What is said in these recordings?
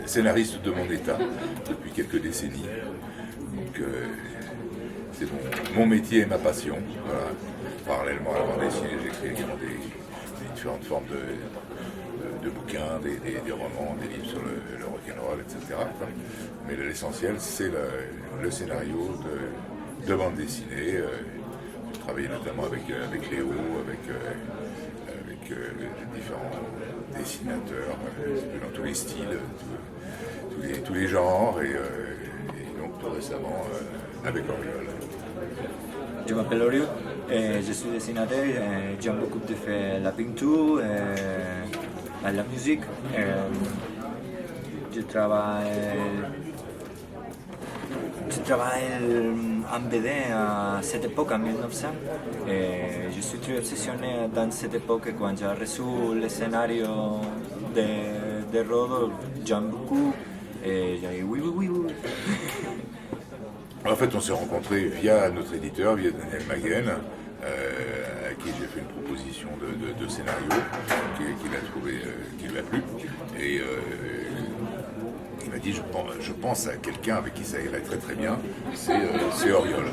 scénariste de mon état depuis quelques décennies. Donc c'est mon métier et ma passion. Voilà. Parallèlement à la bande dessinée, j'écris également des différentes formes de bouquins, des romans, des livres sur le rock'n'roll, etc. Mais l'essentiel, c'est le scénario de bande dessinée. J'ai travaillé notamment avec Léo, avec différents dessinateurs, dans tous les styles, tous les genres, et donc tout récemment avec Oriol. Je m'appelle Oriol, je suis dessinateur, j'aime beaucoup de faire la peinture, la musique. Je travaille en BD à cette époque, en 1900. Et je suis très obsessionné dans cette époque quand j'ai reçu le scénario de Rodolphe. J'aime beaucoup. Et j'ai dit oui. En fait, on s'est rencontrés via notre éditeur, via Daniel Maguen, à qui j'ai fait une proposition de scénario qu'il a trouvé, qui lui a plu. Et il m'a dit, je pense à quelqu'un avec qui ça irait très très bien, c'est Oriol.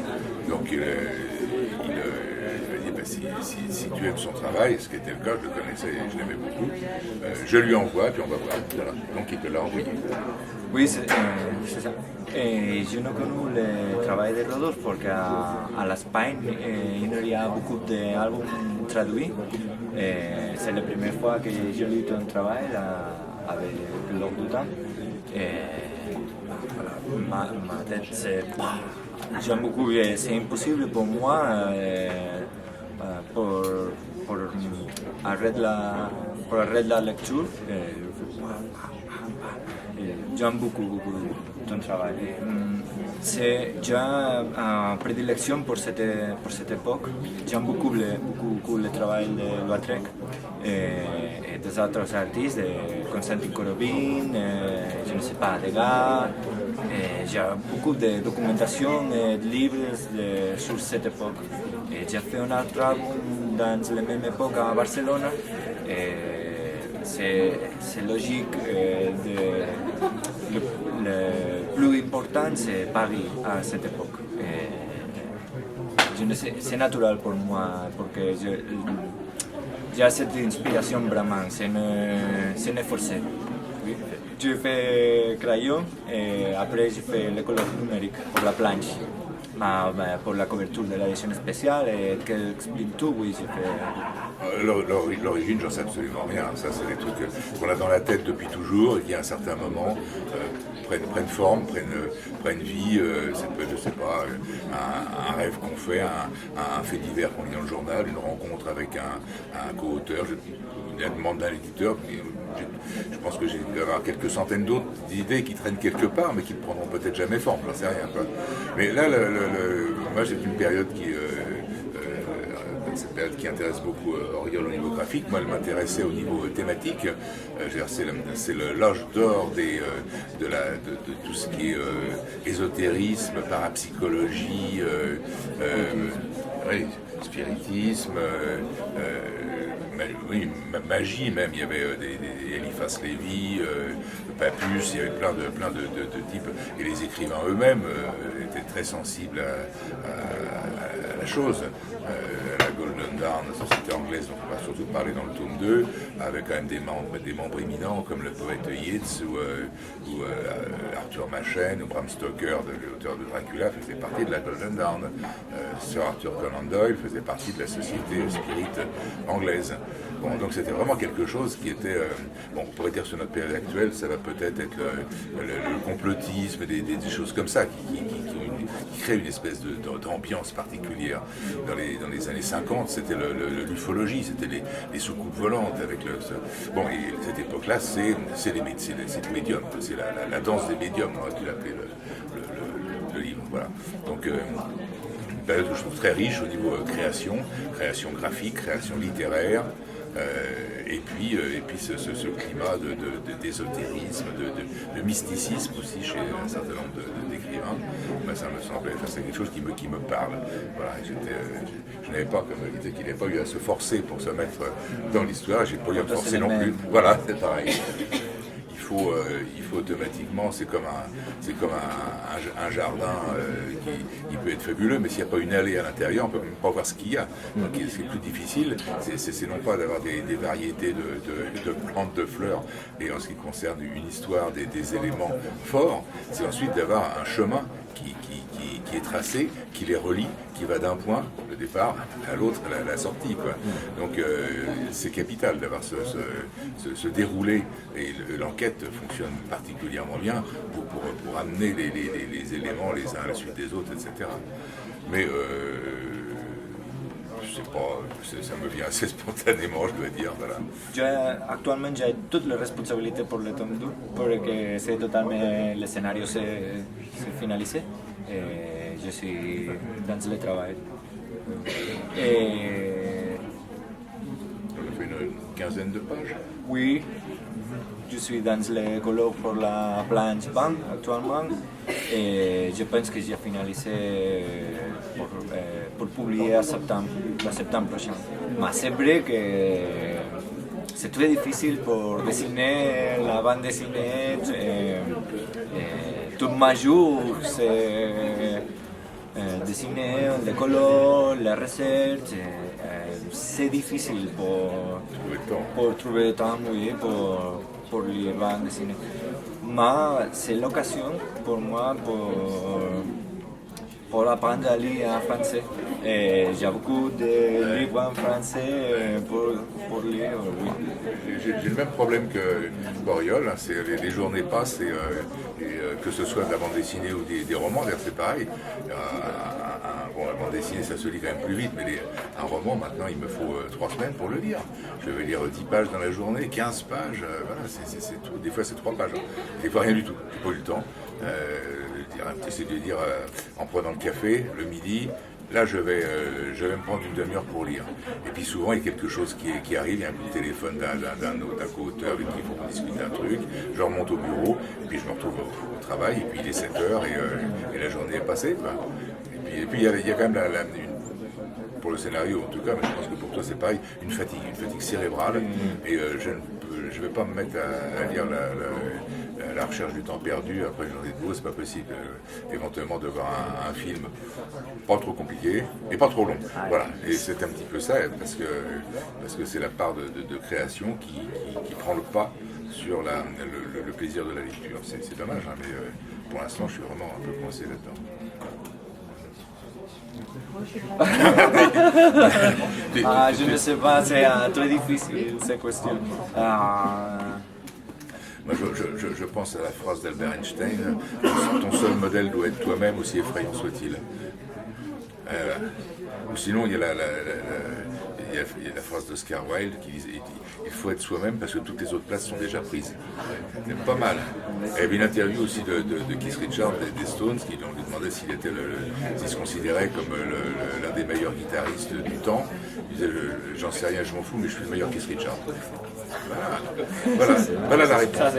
Donc il m'a dit, bah, si tu aimes son travail, ce qui était le cas, je le connaissais et je l'aimais beaucoup, je lui envoie, puis on va voir. Voilà. Donc il te l'a envoyé. Oui, c'est ça. Et je n'ai connu le travail de Rodolphe parce qu'à l'Espagne, il y a beaucoup d'albums traduits. C'est la première fois que je lis ton travail avec l'ordre du temps. Voilà, ma tête, j'aime beaucoup. C'est impossible pour moi pour arrêter la lecture. J'aime beaucoup ton travail. C'est déjà une prédilection pour cette époque. J'aime beaucoup le travail de Lautrec et des autres artistes, de Konstantin Korobin, je ne sais pas, Degas. J'ai beaucoup de documentation et de livres sur cette époque. J'ai fait un autre album dans la même époque à Barcelone. C'est logique, le plus important c'est Paris à cette époque. C'est naturel pour moi, parce que j'ai cette inspiration vraiment, c'est forcé. Je fais crayon et après je fais le couleur numérique pour la planche. Pour la couverture de l'édition spéciale et qu'elle explique tout, oui, j'ai fait. L'origine, j'en sais absolument rien. Ça, c'est des trucs qu'on a dans la tête depuis toujours et qui, à un certain moment, prennent forme, prennent vie. Ça peut être, je sais pas, un rêve qu'on fait, un fait divers qu'on lit dans le journal, une rencontre avec un co-auteur, une demande d'un éditeur. Je pense que j'ai dû avoir quelques centaines d'autres idées qui traînent quelque part, mais qui ne prendront peut-être jamais forme, j'en sais rien. Quoi. Mais là, moi, c'est une période cette période qui intéresse beaucoup Oriol au niveau graphique. Moi, elle m'intéressait au niveau thématique. C'est l'âge d'or de tout ce qui est ésotérisme, parapsychologie, spiritisme, oui, magie même. Il y avait Eliphas Lévy, Papus, il y avait plein de types. Et les écrivains eux-mêmes étaient très sensibles à la chose. La Golden Dawn, la société anglaise, dont on va surtout parler dans le tome 2, avec quand même des membres éminents comme le poète Yeats ou Arthur Machen ou Bram Stoker, l'auteur de Dracula, faisait partie de la Golden Dawn. Sir Arthur Conan Doyle faisait partie de la société spirit anglaise. Bon, donc c'était vraiment quelque chose qui était... on pourrait dire sur notre période actuelle, ça va peut-être être le complotisme, des choses comme ça qui créent une espèce d'ambiance particulière. Dans les années 50, c'était l'ufologie, c'était les soucoupes volantes avec Bon, et cette époque-là, c'est les médiums, c'est la danse des médiums, on aurait dû l'appeler le livre. Voilà. Donc, une période que je trouve très riche au niveau création graphique, création littéraire. Et puis ce climat d'ésotérisme, de mysticisme aussi chez un certain nombre d'écrivains, ça me semblait, c'est quelque chose qui me parle. Voilà, je n'avais pas, comme il disait, qu'il n'avait pas eu à se forcer pour se mettre dans l'histoire, j'ai pas eu à me forcer non plus. Voilà, c'est pareil. il faut automatiquement, c'est comme un jardin qui peut être fabuleux, mais s'il n'y a pas une allée à l'intérieur, on ne peut même pas voir ce qu'il y a. Donc ce qui est plus difficile, c'est non pas d'avoir des variétés de plantes, de fleurs, et en ce qui concerne une histoire, des éléments forts, c'est ensuite d'avoir un chemin qui est tracé, qui les relie, qui va d'un point, le départ, à l'autre, la sortie, quoi. Donc c'est capital d'avoir ce déroulé, et l'enquête fonctionne particulièrement bien pour amener les éléments les uns à la suite des autres, etc. Mais ça me vient assez spontanément, je dois dire. Voilà. Actuellement, j'ai toutes les responsabilités pour le tome 2, pour que c'est totalement, le scénario s'est finalisé. Et je suis dans le travail. Et... On a fait une quinzaine de pages. Oui, je suis dans les couleurs pour la planche band actuellement. Et je pense que j'ai finalisé pour publier en septembre prochain. Mais c'est vrai que c'est très difficile pour dessiner la bande dessinée. Tout ma jour, c'est dessiner les couleurs, les recettes. C'est difficile pour trouver le temps, oui, pour les bandes dessinées. Mais c'est l'occasion pour moi pour apprendre à lire en français. Et j'ai beaucoup de livres en français pour lire. Oui. J'ai le même problème que Boreal, hein, les journées passent et que ce soit de la bande dessinée ou des romans, d'ailleurs c'est pareil. La bande dessinée ça se lit quand même plus vite, mais un roman maintenant il me faut 3 semaines pour le lire. Je vais lire 10 pages dans la journée, 15 pages, voilà, c'est tout. Des fois c'est 3 pages, des fois rien du tout, j'ai pas eu le temps. C'est de dire en prenant le café le midi, là je vais me prendre une demi-heure pour lire. Et puis souvent il y a quelque chose qui arrive, il y a un coup de téléphone d'un co-auteur avec qui il faut qu'on discute un truc, je remonte au bureau, et puis je me retrouve au travail, et puis il est 7 heures et la journée est passée, quoi. Et puis il y a quand même pour le scénario en tout cas, mais je pense que pour toi c'est pareil, une fatigue cérébrale, et je ne vais pas me mettre à lire la recherche du temps perdu après une journée de boulot, c'est pas possible. Éventuellement de voir un film pas trop compliqué et pas trop long. Voilà, et c'est un petit peu ça, parce que c'est la part de création qui prend le pas sur le plaisir de la lecture. C'est dommage, hein, mais pour l'instant je suis vraiment un peu coincé là-dedans. Je ne sais pas, c'est très difficile cette question. Moi, je pense à la phrase d'Albert Einstein, ton seul modèle doit être toi-même, aussi effrayant soit-il. Sinon, il y a la phrase d'Oscar Wilde qui dit il faut être soi-même parce que toutes les autres places sont déjà prises. C'est pas mal. Il y avait une interview aussi de Keith Richards des Stones qui lui demandait s'il se considérait comme l'un des meilleurs guitaristes du temps. Il disait j'en sais rien, je m'en fous, mais je suis le meilleur Keith Richards. Voilà la réponse.